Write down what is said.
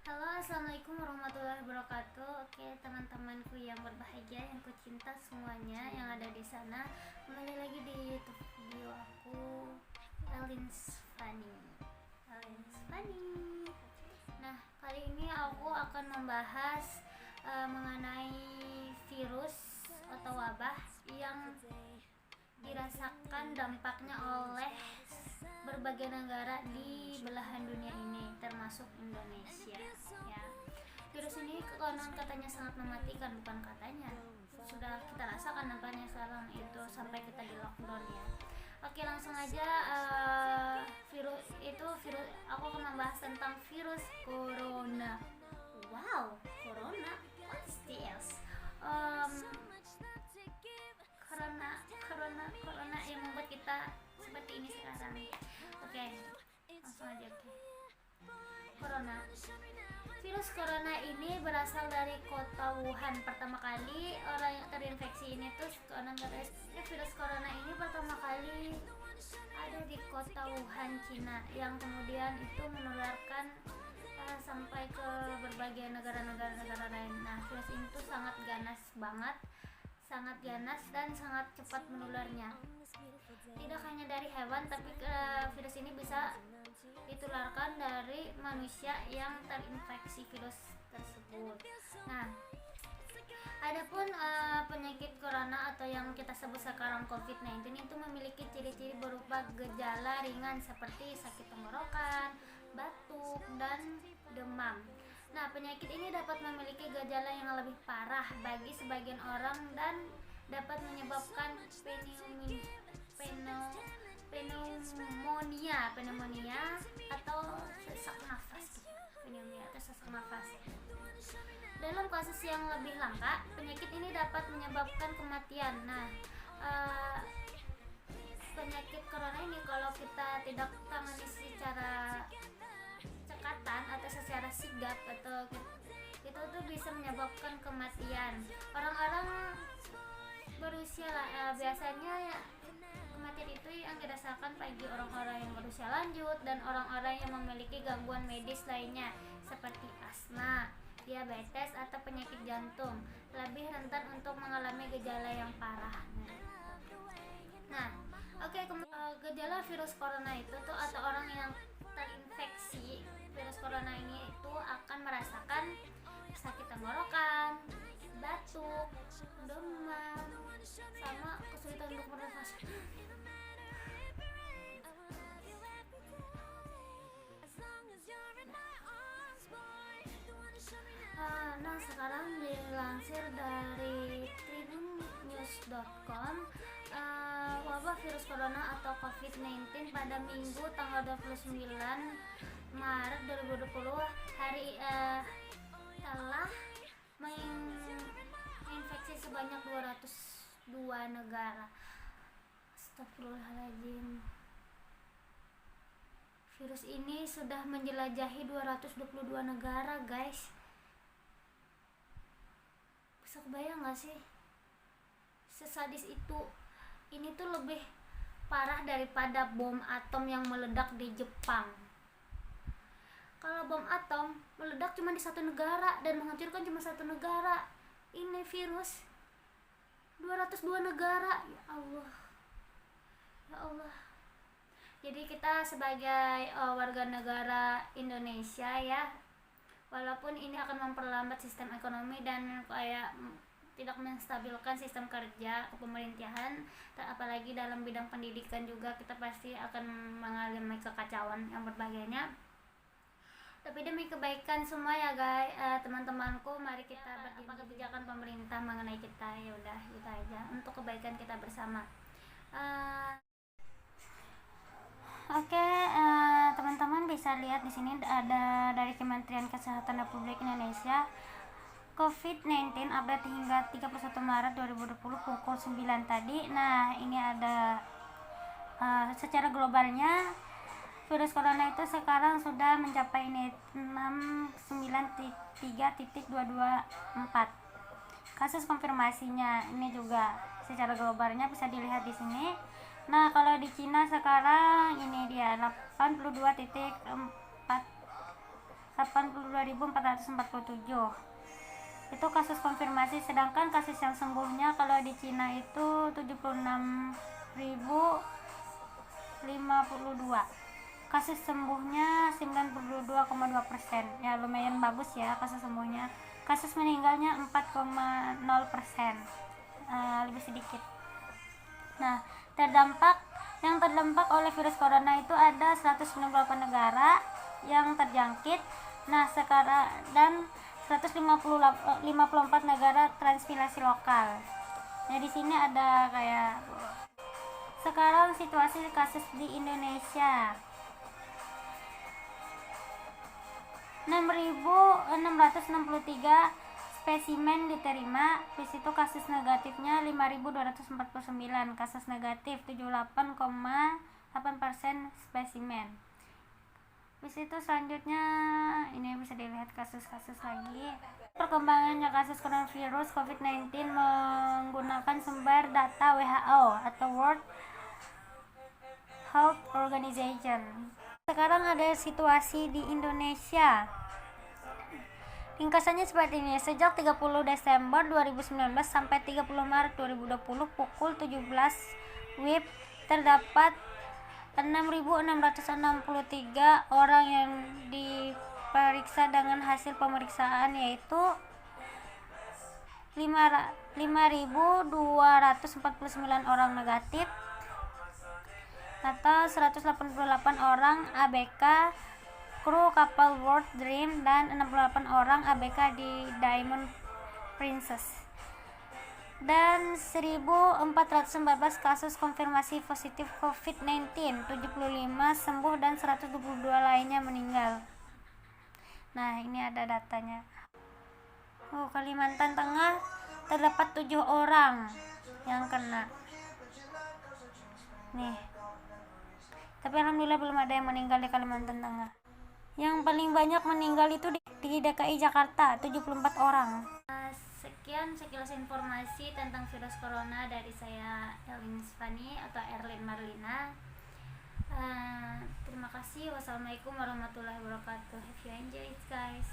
Halo, assalamualaikum warahmatullahi wabarakatuh. Oke, teman-temanku yang berbahagia, yang kucinta semuanya yang ada di sana, kembali lagi di YouTube video aku, Elins Funny. Nah, kali ini aku akan membahas mengenai virus atau wabah yang dirasakan dampaknya oleh berbagai negara di belahan dunia ini, termasuk Indonesia ya. Virus ini konon katanya sangat mematikan, bukan katanya, sudah kita rasakan dampaknya sekarang itu sampai kita di lockdown ya. Oke, langsung aja. Virus aku akan membahas tentang virus corona. Wow, corona, what's this? Corona yang membuat kita seperti ini sekarang. Oke, langsung aja. Corona. Virus corona ini berasal dari kota Wuhan. Pertama kali orang yang terinfeksi ini tuh virus corona ini pertama kali ada di kota Wuhan, Cina, yang kemudian itu menularkan sampai ke berbagai negara lain. Nah, virus ini tuh sangat ganas dan sangat cepat menularnya. Tidak hanya dari hewan, tapi virus ini bisa ditularkan dari manusia yang terinfeksi virus tersebut. Nah, adapun penyakit corona atau yang kita sebut sekarang COVID-19 itu memiliki ciri-ciri berupa gejala ringan seperti sakit tenggorokan, batuk, dan demam. Nah, penyakit ini dapat memiliki gejala yang lebih parah bagi sebagian orang dan dapat menyebabkan pneumonia atau sesak nafas. Dalam kasus yang lebih langka, penyakit ini dapat menyebabkan kematian. Nah, penyakit corona ini kalau kita tidak tangani secara cekatan atau secara sigap atau itu tuh bisa menyebabkan kematian. Orang-orang berusia biasanya ya, kematian itu yang dirasakan bagi orang-orang yang berusia lanjut dan orang-orang yang memiliki gangguan medis lainnya seperti asma, diabetes, atau penyakit jantung, lebih rentan untuk mengalami gejala yang parah. Nah, gejala virus corona itu tuh atau orang yang terinfeksi virus corona ini itu akan merasakan sakit tenggorokan, batuk, demam, sama kesulitan untuk bernafas. Nah, sekarang dilansir dari tribunnews.com, wabah virus corona atau COVID-19 pada Minggu tanggal 29 Maret 2020 telah menginfeksi sebanyak 202 negara. Astagfirullahaladzim. Virus ini sudah menjelajahi 222 negara, guys. Bisa kebayang gak sih? Sesadis itu. Ini tuh lebih parah daripada bom atom yang meledak di Jepang. Kalau bom atom meledak cuma di satu negara dan menghancurkan cuma satu negara. Ini virus 202 negara. Ya Allah. Jadi kita sebagai warga negara Indonesia ya, walaupun ini akan memperlambat sistem ekonomi dan kayak tidak menstabilkan sistem kerja pemerintahan, apalagi dalam bidang pendidikan juga kita pasti akan mengalami kekacauan yang berbagainya. Tapi demi kebaikan semua ya guys, teman-temanku, mari kita berjuang kebijakan pemerintah mengenai kita. Ya udah, gitu aja untuk kebaikan kita bersama. Oke, teman-teman bisa lihat di sini ada dari Kementerian Kesehatan Republik Indonesia. COVID-19 update hingga 31 Maret 2020 pukul 9 tadi. Nah, ini ada secara globalnya virus corona itu sekarang sudah mencapai 693.224 kasus konfirmasinya. Ini juga secara globalnya bisa dilihat di sini. Nah, kalau di Cina sekarang ini dia 82.4 82.447. Itu kasus konfirmasi, sedangkan kasus yang sembuhnya kalau di Cina itu 76.052. Kasus sembuhnya 92,2%. Ya lumayan bagus ya kasus sembuhnya. Kasus meninggalnya 4,0%. Lebih sedikit. Nah, yang terdampak oleh virus corona itu ada 198 negara yang terjangkit. Nah, sekarang dan 154 negara transmisi lokal. Nah, di sini ada kayak sekarang situasi kasus di Indonesia. 6.663 spesimen diterima, di situ kasus negatifnya 5.249, kasus negatif 78,8% spesimen. Di situ selanjutnya ini bisa dilihat kasus-kasus lagi. Perkembangannya kasus coronavirus COVID-19 menggunakan sumber data WHO atau World Health Organization. Sekarang ada situasi di Indonesia. Ringkasannya seperti ini. Sejak 30 Desember 2019 sampai 30 Maret 2020 pukul 17 WIB terdapat 6.663 orang yang diperiksa dengan hasil pemeriksaan, yaitu 5.249 orang negatif atau 188 orang ABK kru kapal World Dream dan 68 orang ABK di Diamond Princess, dan 1.414 kasus konfirmasi positif COVID-19, 75 sembuh dan 122 lainnya meninggal. Nah, ini ada datanya. Kalimantan Tengah terdapat 7 orang yang kena. Nih. Tapi alhamdulillah belum ada yang meninggal di Kalimantan Tengah. Yang paling banyak meninggal itu di DKI Jakarta, 74 orang. Sekian sekilas informasi tentang virus corona dari saya, Erlin Spani atau Erlin Marlina. Terima kasih. Wassalamualaikum warahmatullahi wabarakatuh. Have you enjoyed, guys?